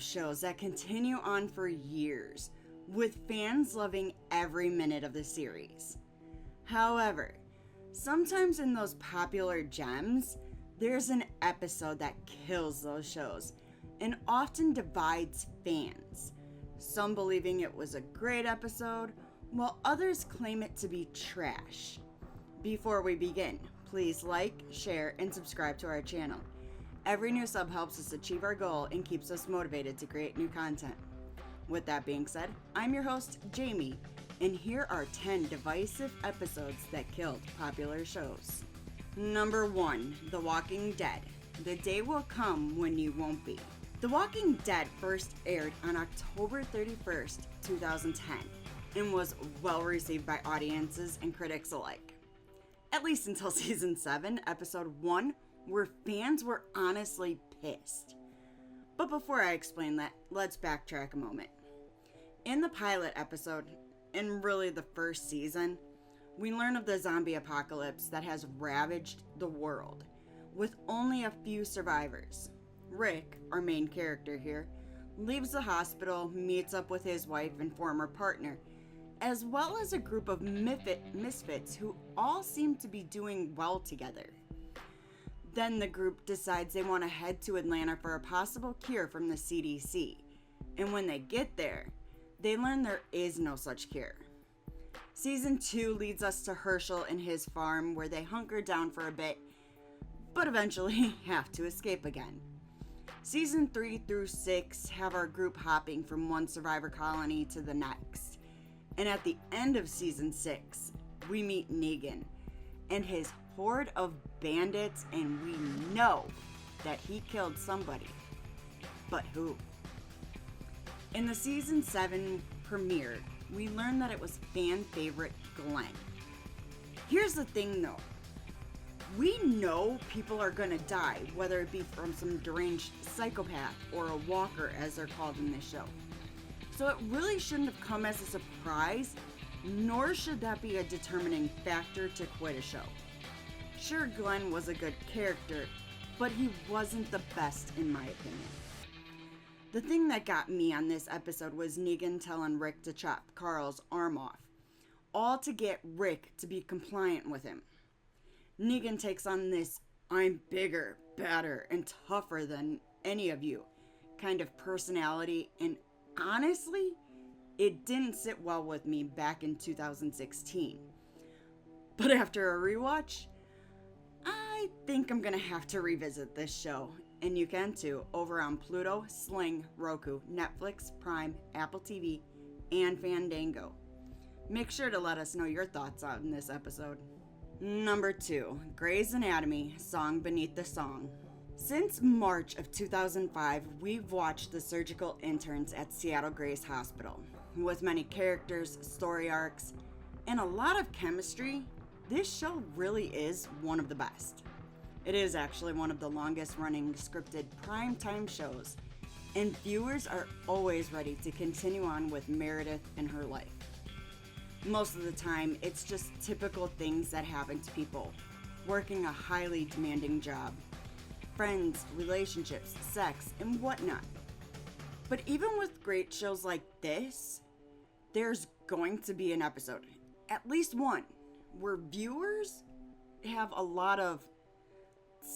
of shows that continue on for years, with fans loving every minute of the series. However, sometimes in those popular gems, there's an episode that kills those shows and often divides fans, some believing it was a great episode, while others claim it to be trash. Before we begin, please like, share, and subscribe to our channel. Every new sub helps us achieve our goal and keeps us motivated to create new content. With that being said, I'm your host, Jamie, and here are 10 divisive episodes that killed popular shows. Number 1, The Walking Dead. The day will come when you won't be. The Walking Dead first aired on October 31st, 2010, and was well received by audiences and critics alike. At least until season 7, episode 1, where fans were honestly pissed. But before I explain that, let's backtrack a moment. In the pilot episode, and really the first season, we learn of the zombie apocalypse that has ravaged the world, with only a few survivors. Rick, our main character here, leaves the hospital, meets up with his wife and former partner, as well as a group of misfits who all seem to be doing well together. Then the group decides they want to head to Atlanta for a possible cure from the CDC. And when they get there, they learn there is no such cure. Season 2 leads us to Herschel and his farm, where they hunker down for a bit, but eventually have to escape again. Season 3 through 6 have our group hopping from one survivor colony to the next. And at the end of season 6, we meet Negan and his horde of bandits, and we know that he killed somebody. But who? In the season 7 premiere, we learned that it was fan favorite Glenn. Here's the thing though. We know people are gonna die, whether it be from some deranged psychopath or a walker, as they're called in this show. So it really shouldn't have come as a surprise, nor should that be a determining factor to quit a show. Sure, Glenn was a good character, but he wasn't the best in my opinion. The thing that got me on this episode was Negan telling Rick to chop Carl's arm off, all to get Rick to be compliant with him. Negan takes on this "I'm bigger, badder, and tougher than any of you" kind of personality, and honestly, it didn't sit well with me back in 2016. But after a rewatch, I think I'm gonna have to revisit this show, and you can too, over on Pluto, Sling, Roku, Netflix, Prime, Apple TV, and Fandango. Make sure to let us know your thoughts on this episode. Number 2, Grey's Anatomy, Song Beneath the Song. Since March of 2005, we've watched the surgical interns at Seattle Grace Hospital. With many characters, story arcs, and a lot of chemistry, this show really is one of the best. It is actually one of the longest running scripted primetime shows, and viewers are always ready to continue on with Meredith and her life. Most of the time, it's just typical things that happen to people working a highly demanding job. Friends, relationships, sex, and whatnot. But even with great shows like this, there's going to be an episode, at least one, where viewers have a lot of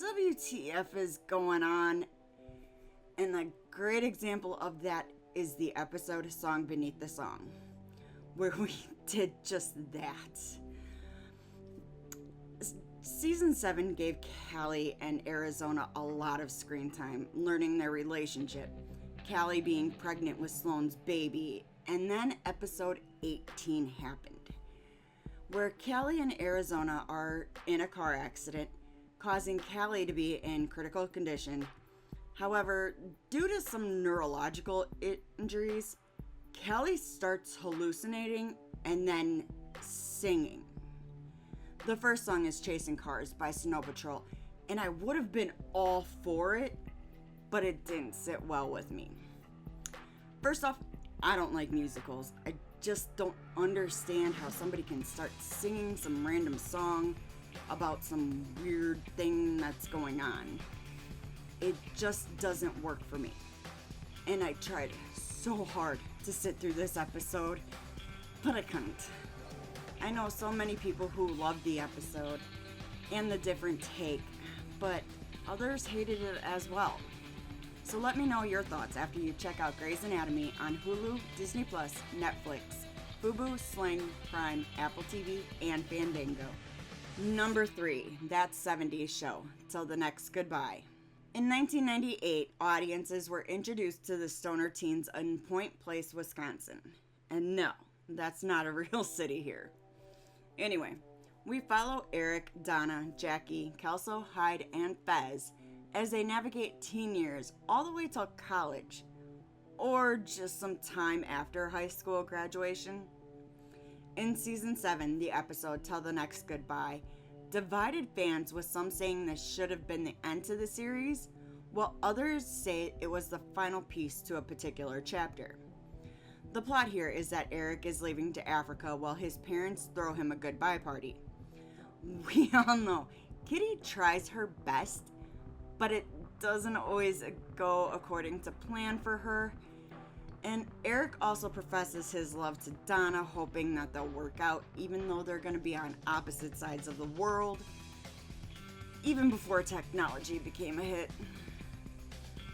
WTF is going on, and a great example of that is the episode Song Beneath the Song, where we did just that. Season 7 gave Callie and Arizona a lot of screen time, learning their relationship, Callie being pregnant with Sloane's baby, and then episode 18 happened, where Callie and Arizona are in a car accident, causing Callie to be in critical condition. However, due to some neurological injuries, Callie starts hallucinating and then singing. The first song is Chasing Cars by Snow Patrol, and I would have been all for it, but it didn't sit well with me. First off, I don't like musicals. I just don't understand how somebody can start singing some random song about some weird thing that's going on. It just doesn't work for me. and I tried so hard to sit through this episode, but I couldn't. I know so many people who loved the episode and the different take, but others hated it as well. So let me know your thoughts after you check out Grey's Anatomy on Hulu, Disney+, Netflix, Fubo, Sling, Prime, Apple TV, and Fandango. Number 3, That 70s Show, Till the Next Goodbye. In 1998, audiences were introduced to the stoner teens in Point Place, Wisconsin. And no, that's not a real city here. Anyway, we follow Eric, Donna, Jackie, Kelso, Hyde, and Fez as they navigate teen years all the way till college, or just some time after high school graduation. In Season 7, the episode Till the Next Goodbye divided fans, with some saying this should have been the end to the series, while others say it was the final piece to a particular chapter. The plot here is that Eric is leaving to Africa while his parents throw him a goodbye party. We all know Kitty tries her best, but it doesn't always go according to plan for her. And Eric also professes his love to Donna, hoping that they'll work out, even though they're going to be on opposite sides of the world, even before technology became a hit.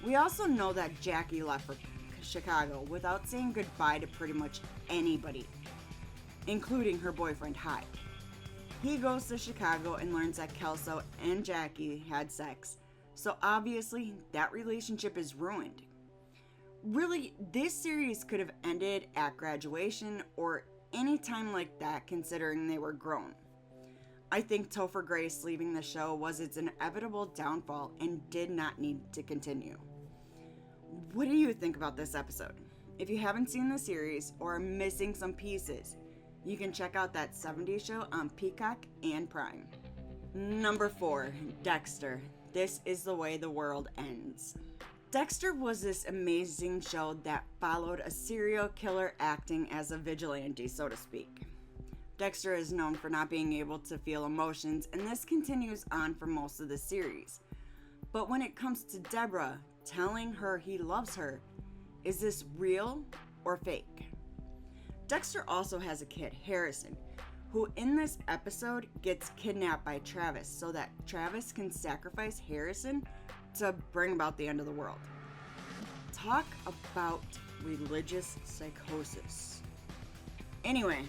We also know that Jackie left for Chicago without saying goodbye to pretty much anybody, including her boyfriend Hyde. He goes to Chicago and learns that Kelso and Jackie had sex, so obviously that relationship is ruined. Really, this series could have ended at graduation or any time like that, considering they were grown. I think Topher Grace leaving the show was its inevitable downfall and did not need to continue. What do you think about this episode? If you haven't seen the series or are missing some pieces, you can check out That 70s Show on Peacock and Prime. Number 4, Dexter. This is the Way the World Ends. Dexter was this amazing show that followed a serial killer acting as a vigilante, so to speak. Dexter is known for not being able to feel emotions, and this continues on for most of the series. But when it comes to Deborah telling her he loves her, is this real or fake? Dexter also has a kid, Harrison, who in this episode gets kidnapped by Travis so that Travis can sacrifice Harrison to bring about the end of the world. Talk about religious psychosis. Anyway,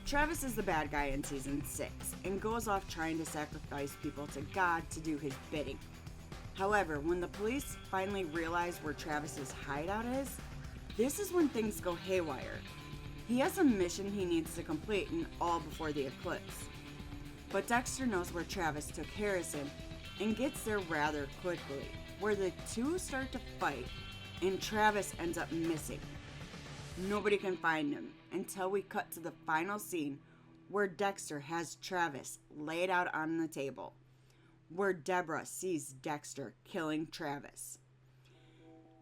Travis is the bad guy in season 6 and goes off trying to sacrifice people to God to do his bidding. However, when the police finally realize where Travis's hideout is, this is when things go haywire. He has a mission he needs to complete, and all before the eclipse. But Dexter knows where Travis took Harrison and gets there rather quickly, where the two start to fight and Travis ends up missing. Nobody can find him until we cut to the final scene where Dexter has Travis laid out on the table, where Deborah sees Dexter killing Travis.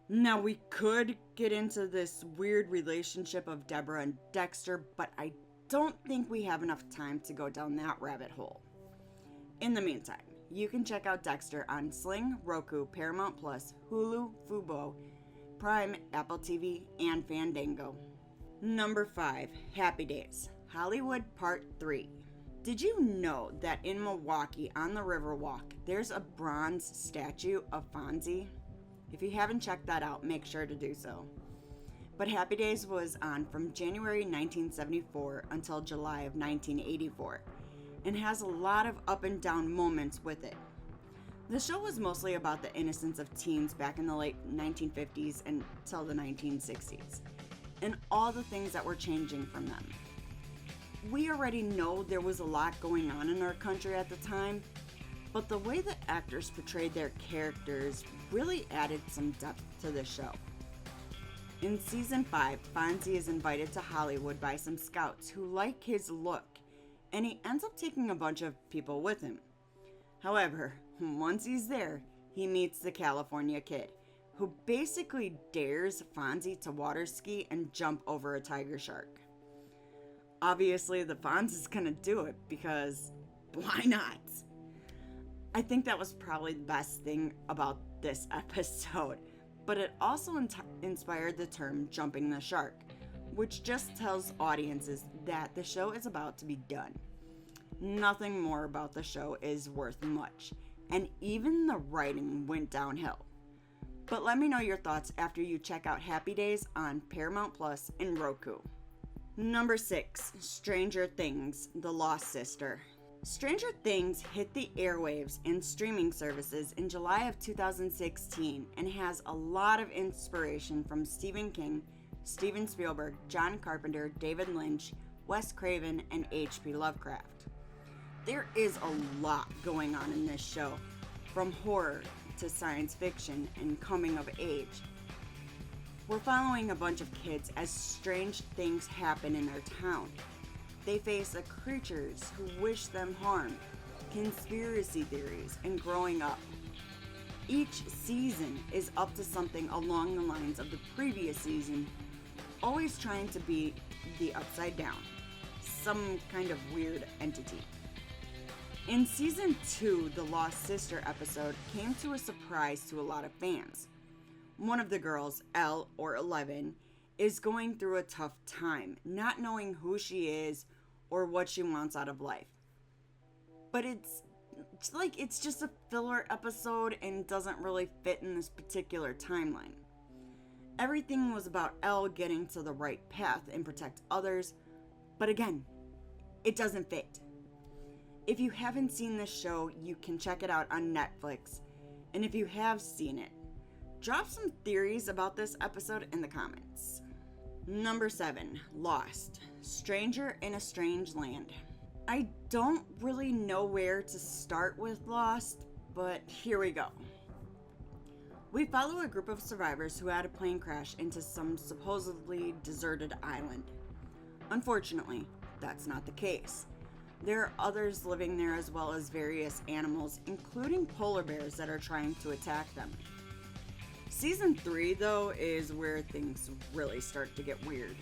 Now, we could get into this weird relationship of Deborah and Dexter, but I don't think we have enough time to go down that rabbit hole. In the meantime, you can check out Dexter on Sling, Roku, Paramount+, Hulu, Fubo, Prime, Apple TV, and Fandango. Number 5, Happy Days, Hollywood Part 3. Did you know that in Milwaukee on the Riverwalk, there's a bronze statue of Fonzie? If you haven't checked that out, make sure to do so. But Happy Days was on from January 1974 until July of 1984, and has a lot of up and down moments with it. The show was mostly about the innocence of teens back in the late 1950s until the 1960s, and all the things that were changing from them. We already know there was a lot going on in our country at the time, but the way the actors portrayed their characters really added some depth to the show. In season 5, Fonzie is invited to Hollywood by some scouts who like his look, and he ends up taking a bunch of people with him. However, once he's there, he meets the California Kid, who basically dares Fonzie to water ski and jump over a tiger shark. Obviously, the Fonz is gonna do it because why not? I think that was probably the best thing about this episode. but it also inspired the term jumping the shark, which just tells audiences that the show is about to be done. Nothing more about the show is worth much, and even the writing went downhill. But let me know your thoughts after you check out Happy Days on Paramount Plus and Roku. Number 6, Stranger Things, The Lost Sister. Stranger Things hit the airwaves and streaming services in July of 2016 and has a lot of inspiration from Stephen King, Steven Spielberg, John Carpenter, David Lynch, Wes Craven, and H.P. Lovecraft. There is a lot going on in this show, from horror to science fiction and coming of age. We're following a bunch of kids as strange things happen in their town. They face creatures who wish them harm, conspiracy theories, and growing up. Each season is up to something along the lines of the previous season, always trying to be the upside down, some kind of weird entity. In season 2, the Lost Sister episode came to a surprise to a lot of fans. One of the girls, Elle or 11, is going through a tough time, not knowing who she is or what she wants out of life. But it's just a filler episode and doesn't really fit in this particular timeline. Everything was about Elle getting to the right path and protect others, but again, it doesn't fit. If you haven't seen this show, you can check it out on Netflix, and if you have seen it, drop some theories about this episode in the comments. Number 7, Lost, Stranger in a Strange Land. I don't really know where to start with Lost, but here we go. We follow a group of survivors who had a plane crash into some supposedly deserted island. Unfortunately, that's not the case. There are others living there as well as various animals, including polar bears that are trying to attack them. Season 3, though, is where things really start to get weird.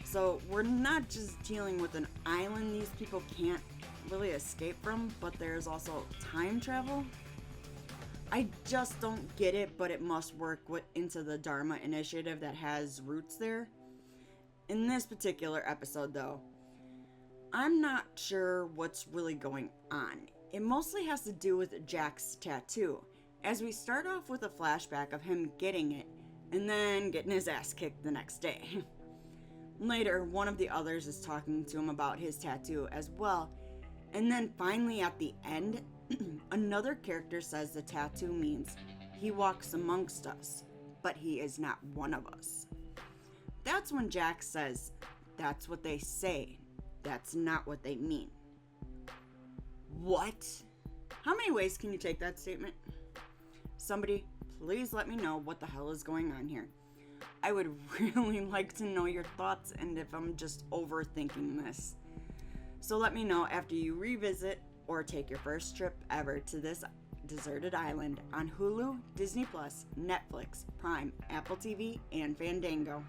So we're not just dealing with an island these people can't really escape from, but there's also time travel. I just don't get it, but it must work into the Dharma initiative that has roots there. In this particular episode, though, I'm not sure what's really going on. It mostly has to do with Jack's tattoo, as we start off with a flashback of him getting it and then getting his ass kicked the next day. Later, one of the others is talking to him about his tattoo as well, and then finally at the end, another character says the tattoo means he walks amongst us, but he is not one of us. That's when Jack says, "That's what they say. That's not what they mean." What? How many ways can you take that statement? Somebody, please let me know what the hell is going on here. I would really like to know your thoughts and if I'm just overthinking this. So let me know after you revisit or take your first trip ever to this deserted island on Hulu, Disney Plus, Netflix, Prime, Apple TV, and Fandango.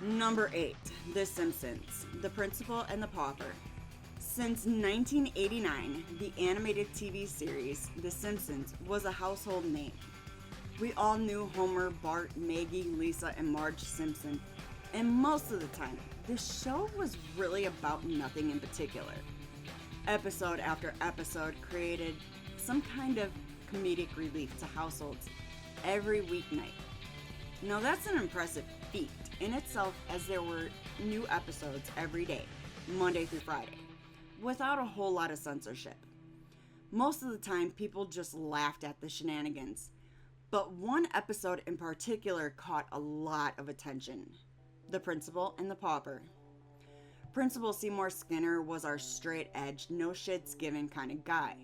Number 8, The Simpsons, The Principal and the Pauper. Since 1989, the animated TV series, The Simpsons, was a household name. We all knew Homer, Bart, Maggie, Lisa, and Marge Simpson, and most of the time, the show was really about nothing in particular. Episode after episode created some kind of comedic relief to households every weeknight. Now that's an impressive feat in itself, as there were new episodes every day, Monday through Friday, without a whole lot of censorship. Most of the time, people just laughed at the shenanigans, but one episode in particular caught a lot of attention: The Principal and the Pauper. Principal Seymour Skinner was our straight-edge, no shits given kind of guy,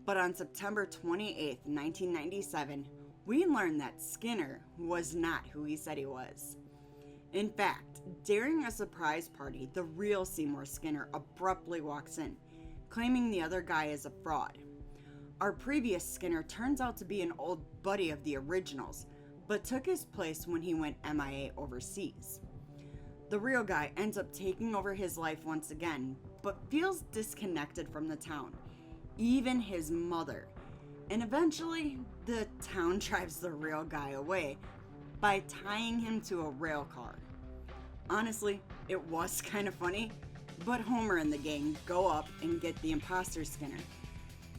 but on September 28th, 1997, we learned that Skinner was not who he said he was. In fact, during a surprise party, the real Seymour Skinner abruptly walks in, claiming the other guy is a fraud. Our previous Skinner turns out to be an old buddy of the originals, but took his place when he went MIA overseas. The real guy ends up taking over his life once again, but feels disconnected from the town, even his mother. And eventually, the town drives the real guy away, by tying him to a rail car. Honestly, it was kind of funny, but Homer and the gang go up and get the imposter Skinner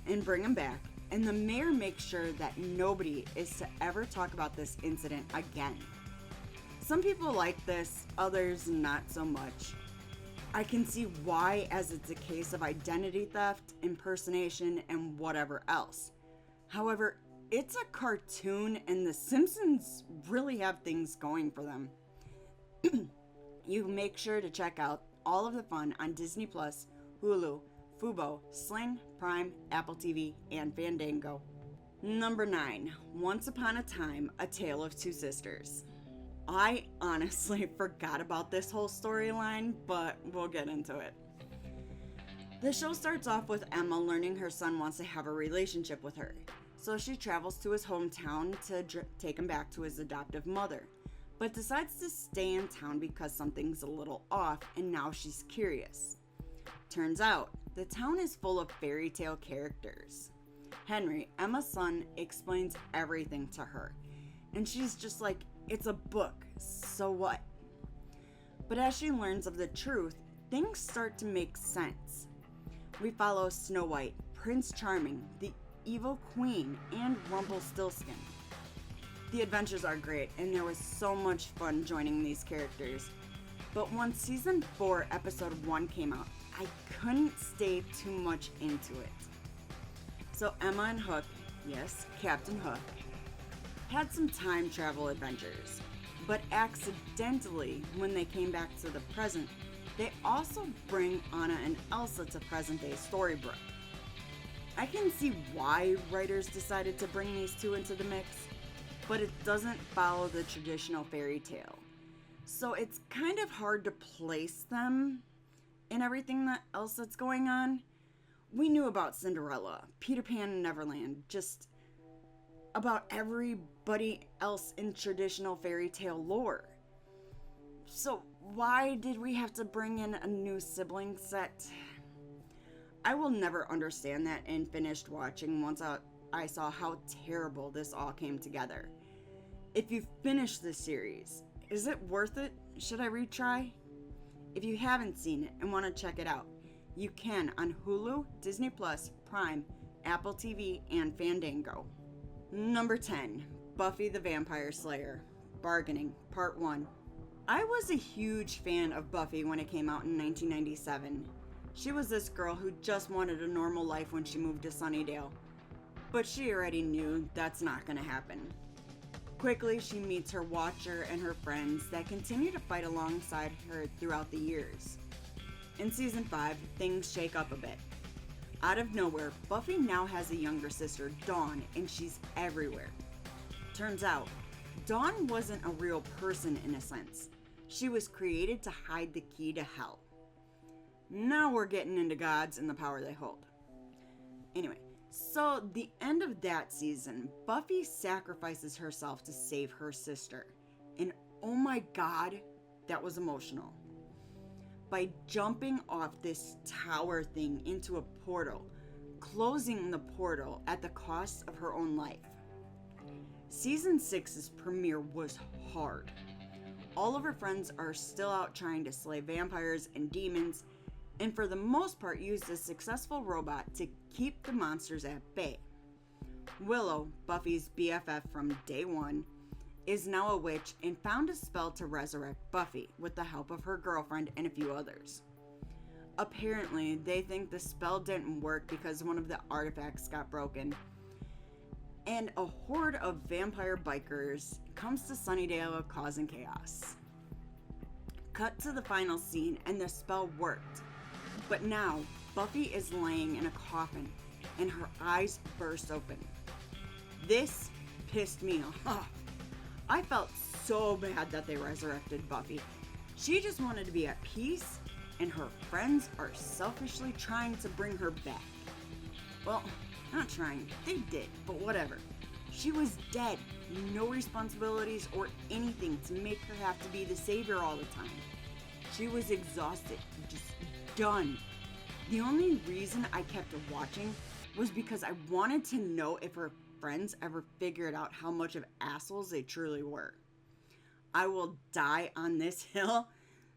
and bring him back, and the mayor makes sure that nobody is to ever talk about this incident again. Some people like this, others not so much. I can see why, as it's a case of identity theft, impersonation, and whatever else. However, it's a cartoon and The Simpsons really have things going for them. You make sure to check out all of the fun on Disney+, Hulu, Fubo, Sling, Prime, Apple TV, and Fandango. Number 9. Once Upon a Time, A Tale of Two Sisters. I honestly forgot about this whole storyline, but we'll get into it. The show starts off with Emma learning her son wants to have a relationship with her, so she travels to his hometown to take him back to his adoptive mother, but decides to stay in town because something's a little off, and now she's curious. Turns out, the town is full of fairy tale characters. Henry, Emma's son, explains everything to her, and she's just like, it's a book, so what? But as she learns of the truth, things start to make sense. We follow Snow White, Prince Charming, the Evil Queen, and Rumpelstiltskin. The adventures are great, and there was so much fun joining these characters. But once season 4, episode 1 came out, I couldn't stay too much into it. So Emma and Hook, yes, Captain Hook, had some time travel adventures, but accidentally, when they came back to the present, they also bring Anna and Elsa to present-day Storybrooke. I can see why writers decided to bring these two into the mix, but it doesn't follow the traditional fairy tale. So it's kind of hard to place them in everything that else that's going on. We knew about Cinderella, Peter Pan and Neverland, just about everybody else in traditional fairy tale lore. So why did we have to bring in a new sibling set? I will never understand that and finished watching once I saw how terrible this all came together. If you finish this series, is it worth it? Should I retry? If you haven't seen it and want to check it out, you can on Hulu, Disney+, Prime, Apple TV, and Fandango. Number 10, Buffy the Vampire Slayer, Bargaining, Part 1. I was a huge fan of Buffy when it came out in 1997. She was this girl who just wanted a normal life when she moved to Sunnydale, but she already knew that's not going to happen. Quickly, she meets her Watcher and her friends that continue to fight alongside her throughout the years. In Season 5, things shake up a bit. Out of nowhere, Buffy now has a younger sister, Dawn, and she's everywhere. Turns out, Dawn wasn't a real person in a sense. She was created to hide the key to hell. Now we're getting into gods and the power they hold. Anyway, so the end of that season, Buffy sacrifices herself to save her sister. And oh my god, that was emotional. By jumping off this tower thing into a portal, closing the portal at the cost of her own life. Season 6's premiere was hard. All of her friends are still out trying to slay vampires and demons, and for the most part used a successful robot to keep the monsters at bay. Willow, Buffy's BFF from day one, is now a witch and found a spell to resurrect Buffy with the help of her girlfriend and a few others. Apparently, they think the spell didn't work because one of the artifacts got broken, and a horde of vampire bikers comes to Sunnydale causing chaos. Cut to the final scene and the spell worked, but now Buffy is laying in a coffin and her eyes burst open. This pissed me off. I felt so bad that they resurrected Buffy. She just wanted to be at peace, and her friends are selfishly trying to bring her back. Well, not trying, they did, but whatever. She was dead, no responsibilities or anything to make her have to be the savior all the time. She was exhausted, just done. The only reason I kept watching was because I wanted to know if her friends ever figured out how much of assholes they truly were. I will die on this hill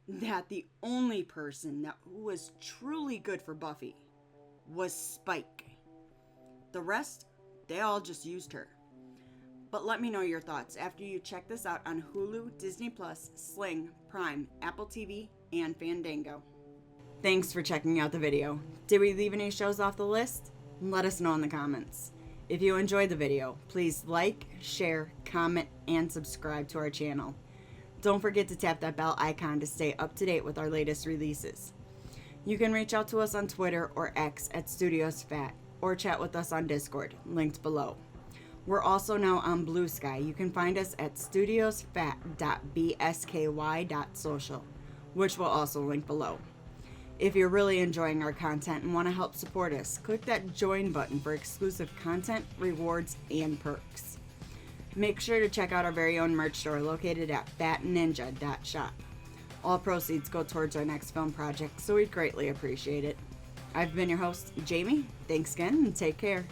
that the only person who was truly good for Buffy was Spike. The rest, they all just used her. But let me know your thoughts after you check this out on Hulu, Disney+, Sling, Prime, Apple TV, and Fandango. Thanks for checking out the video. Did we leave any shows off the list? Let us know in the comments. If you enjoyed the video, please like, share, comment, and subscribe to our channel. Don't forget to tap that bell icon to stay up to date with our latest releases. You can reach out to us on Twitter or X at StudiosFat, or chat with us on Discord, linked below. We're also now on Blue Sky. You can find us at studiosfat.bsky.social, which will also link below. If you're really enjoying our content and want to help support us, click that join button for exclusive content, rewards, and perks. Make sure to check out our very own merch store located at fatninja.shop. All proceeds go towards our next film project, so we'd greatly appreciate it. I've been your host, Jamie. Thanks again, and take care.